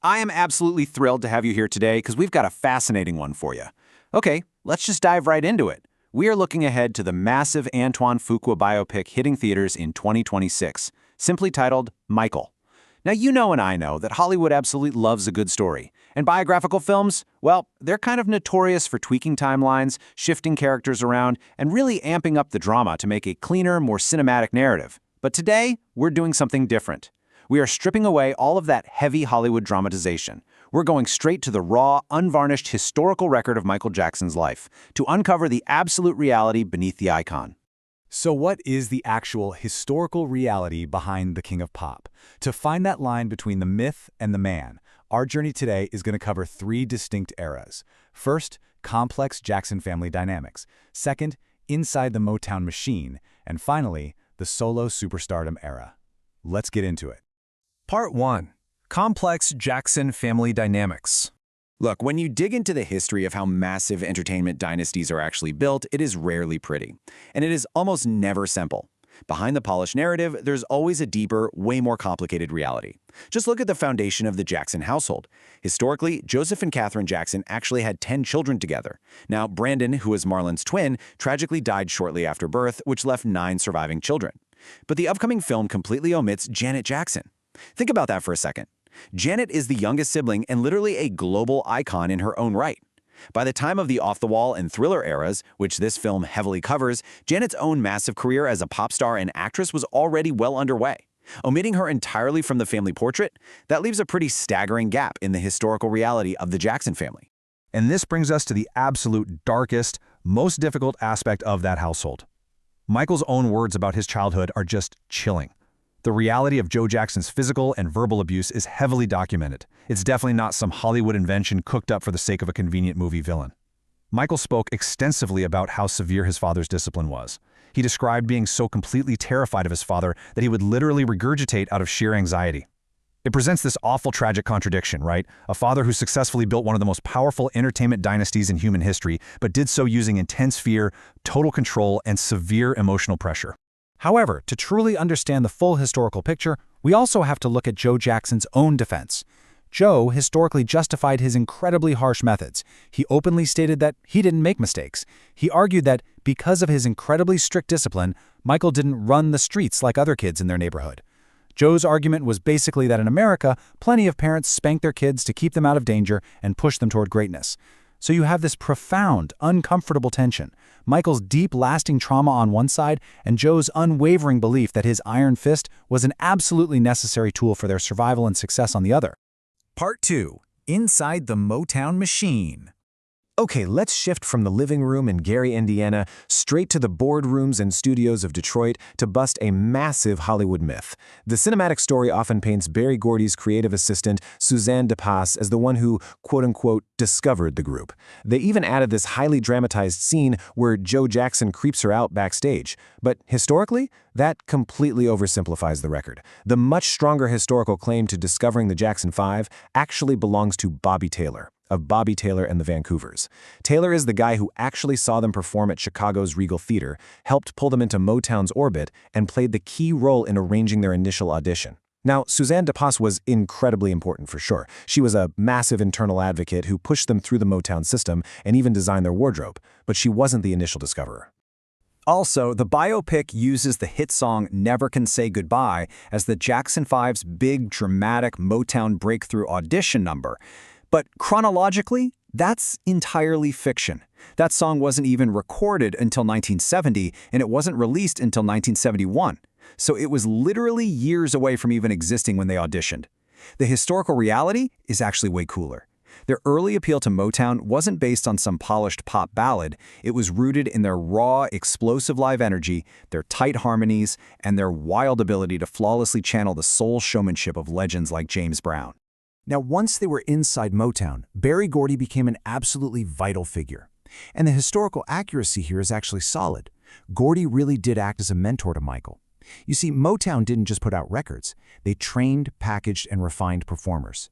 I am absolutely thrilled to have you here today because we've got a fascinating one for you. Okay, let's just dive right into it. We are looking ahead to the massive Antoine Fuqua biopic hitting theaters in 2026, simply titled Michael. Now, you know and I know that Hollywood absolutely loves a good story. And biographical films, well, they're kind of notorious for tweaking timelines, shifting characters around, and really amping up the drama to make a cleaner, more cinematic narrative. But today, we're doing something different. We are stripping away all of that heavy Hollywood dramatization. We're going straight to the raw, unvarnished historical record of Michael Jackson's life to uncover the absolute reality beneath the icon. So what is the actual historical reality behind the King of Pop? To find that line between the myth and the man, our journey today is going to cover three distinct eras. First, complex Jackson family dynamics. Second, inside the Motown machine. And finally, the solo superstardom era. Let's get into it. Part 1. Complex Jackson family dynamics. Look, when you dig into the history of how massive entertainment dynasties are actually built, it is rarely pretty. And it is almost never simple. Behind the polished narrative, there's always a deeper, way more complicated reality. Just look at the foundation of the Jackson household. Historically, Joseph and Katherine Jackson actually had 10 children together. Now, Brandon, who was Marlon's twin, tragically died shortly after birth, which left 9 surviving children. But the upcoming film completely omits Janet Jackson. Think about that for a second. Janet is the youngest sibling and literally a global icon in her own right. By the time of the off-the-wall and thriller eras, which this film heavily covers, Janet's own massive career as a pop star and actress was already well underway. Omitting her entirely from the family portrait, that leaves a pretty staggering gap in the historical reality of the Jackson family. And this brings us to the absolute darkest, most difficult aspect of that household. Michael's own words about his childhood are just chilling. The reality of Joe Jackson's physical and verbal abuse is heavily documented. It's definitely not some Hollywood invention cooked up for the sake of a convenient movie villain. Michael spoke extensively about how severe his father's discipline was. He described being so completely terrified of his father that he would literally regurgitate out of sheer anxiety. It presents this awful tragic contradiction, right? A father who successfully built one of the most powerful entertainment dynasties in human history, but did so using intense fear, total control, and severe emotional pressure. However, to truly understand the full historical picture, we also have to look at Joe Jackson's own defense. Joe historically justified his incredibly harsh methods. He openly stated that he didn't make mistakes. He argued that because of his incredibly strict discipline, Michael didn't run the streets like other kids in their neighborhood. Joe's argument was basically that in America, plenty of parents spank their kids to keep them out of danger and push them toward greatness. So you have this profound, uncomfortable tension. Michael's deep, lasting trauma on one side, and Joe's unwavering belief that his iron fist was an absolutely necessary tool for their survival and success on the other. Part 2. Inside the Motown machine. Okay, let's shift from the living room in Gary, Indiana, straight to the boardrooms and studios of Detroit to bust a massive Hollywood myth. The cinematic story often paints Berry Gordy's creative assistant, Suzanne DePass, as the one who, quote-unquote, discovered the group. They even added this highly dramatized scene where Joe Jackson creeps her out backstage. But historically, that completely oversimplifies the record. The much stronger historical claim to discovering the Jackson 5 actually belongs to Bobby Taylor, of Bobby Taylor and the Vancouvers. Taylor is the guy who actually saw them perform at Chicago's Regal Theater, helped pull them into Motown's orbit, and played the key role in arranging their initial audition. Now, Suzanne DePass was incredibly important for sure. She was a massive internal advocate who pushed them through the Motown system and even designed their wardrobe, but she wasn't the initial discoverer. Also, the biopic uses the hit song Never Can Say Goodbye as the Jackson 5's big, dramatic Motown breakthrough audition number. But chronologically, that's entirely fiction. That song wasn't even recorded until 1970, and it wasn't released until 1971. So it was literally years away from even existing when they auditioned. The historical reality is actually way cooler. Their early appeal to Motown wasn't based on some polished pop ballad. It was rooted in their raw, explosive live energy, their tight harmonies, and their wild ability to flawlessly channel the soul showmanship of legends like James Brown. Now, once they were inside Motown, Berry Gordy became an absolutely vital figure. And the historical accuracy here is actually solid. Gordy really did act as a mentor to Michael. You see, Motown didn't just put out records. They trained, packaged, and refined performers.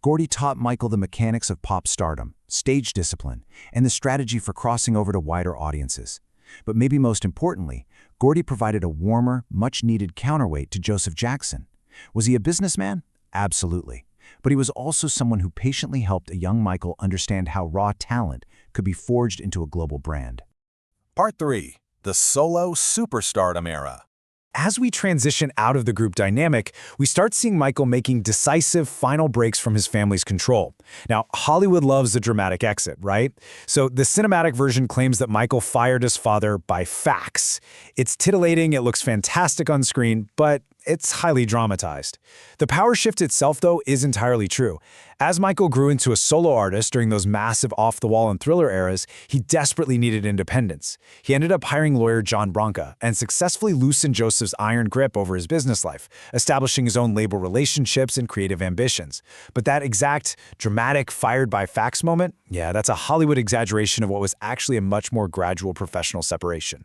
Gordy taught Michael the mechanics of pop stardom, stage discipline, and the strategy for crossing over to wider audiences. But maybe most importantly, Gordy provided a warmer, much-needed counterweight to Joseph Jackson. Was he a businessman? Absolutely. but he was also someone who patiently helped a young Michael understand how raw talent could be forged into a global brand. Part 3. The Solo Superstardom Era. As we transition out of the group dynamic, we start seeing Michael making decisive final breaks from his family's control. Now, Hollywood loves the dramatic exit, right? So the cinematic version claims that Michael fired his father by fax. It's titillating, it looks fantastic on screen, but it's highly dramatized. The power shift itself, though, is entirely true. As Michael grew into a solo artist during those massive off-the-wall and thriller eras, he desperately needed independence. He ended up hiring lawyer John Branca and successfully loosened Joseph's iron grip over his business life, establishing his own label relationships and creative ambitions. But that exact, dramatic, fired-by-fax moment, yeah, that's a Hollywood exaggeration of what was actually a much more gradual professional separation.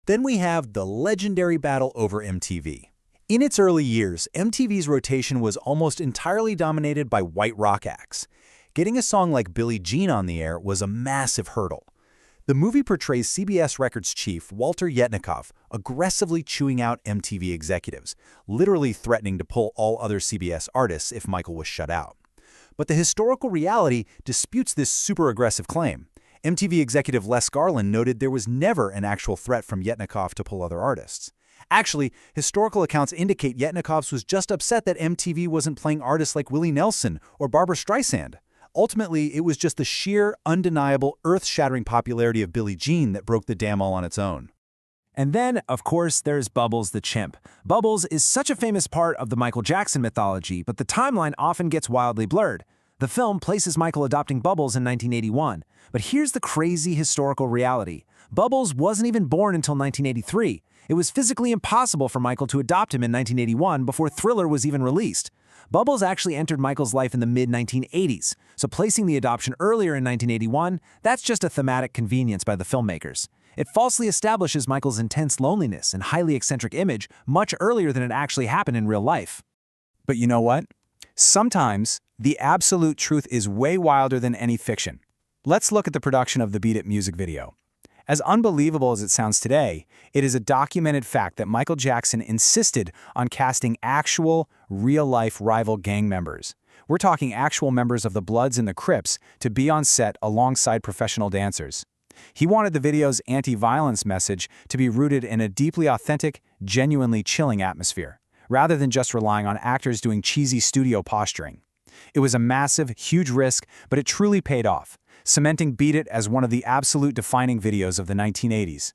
Then we have the legendary battle over MTV. In its early years, MTV's rotation was almost entirely dominated by white rock acts. Getting a song like Billie Jean on the air was a massive hurdle. The movie portrays CBS Records chief Walter Yetnikoff aggressively chewing out MTV executives, literally threatening to pull all other CBS artists if Michael was shut out. But the historical reality disputes this super aggressive claim. MTV executive Les Garland noted there was never an actual threat from Yetnikoff to pull other artists. Actually, historical accounts indicate Yetnikoff was just upset that MTV wasn't playing artists like Willie Nelson or Barbra Streisand. Ultimately, it was just the sheer, undeniable, earth-shattering popularity of Billie Jean that broke the dam all on its own. And then, of course, there's Bubbles the chimp. Bubbles is such a famous part of the Michael Jackson mythology, but the timeline often gets wildly blurred. The film places Michael adopting Bubbles in 1981. But here's the crazy historical reality. Bubbles wasn't even born until 1983. It was physically impossible for Michael to adopt him in 1981 before Thriller was even released. Bubbles actually entered Michael's life in the mid-1980s, so placing the adoption earlier in 1981, that's just a thematic convenience by the filmmakers. It falsely establishes Michael's intense loneliness and highly eccentric image much earlier than it actually happened in real life. But you know what? Sometimes the absolute truth is way wilder than any fiction. Let's look at the production of the Beat It music video. As unbelievable as it sounds today, it is a documented fact that Michael Jackson insisted on casting actual, real-life rival gang members. We're talking actual members of the Bloods and the Crips to be on set alongside professional dancers. He wanted the video's anti-violence message to be rooted in a deeply authentic, genuinely chilling atmosphere, rather than just relying on actors doing cheesy studio posturing. It was a massive, huge risk, but it truly paid off, cementing Beat It as one of the absolute defining videos of the 1980s.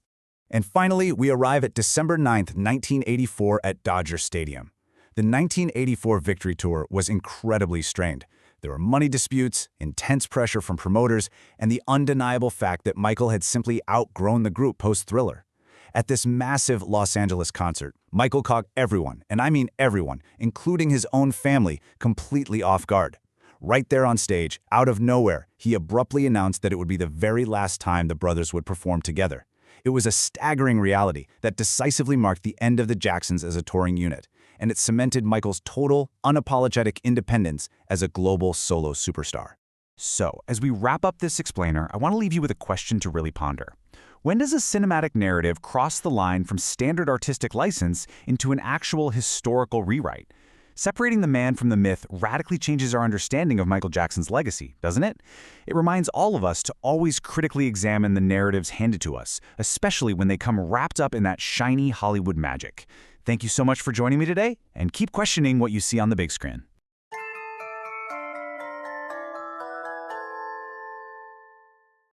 And finally, we arrive at December 9th, 1984 at Dodger Stadium. The 1984 Victory Tour was incredibly strained. There were money disputes, intense pressure from promoters, and the undeniable fact that Michael had simply outgrown the group post-Thriller. At this massive Los Angeles concert, Michael caught everyone, and I mean everyone, including his own family, completely off guard. Right there on stage, out of nowhere, he abruptly announced that it would be the very last time the brothers would perform together. It was a staggering reality that decisively marked the end of the Jacksons as a touring unit, and it cemented Michael's total, unapologetic independence as a global solo superstar. So, as we wrap up this explainer, I want to leave you with a question to really ponder. When does a cinematic narrative cross the line from standard artistic license into an actual historical rewrite? Separating the man from the myth radically changes our understanding of Michael Jackson's legacy, doesn't it? It reminds all of us to always critically examine the narratives handed to us, especially when they come wrapped up in that shiny Hollywood magic. Thank you so much for joining me today, and keep questioning what you see on the big screen.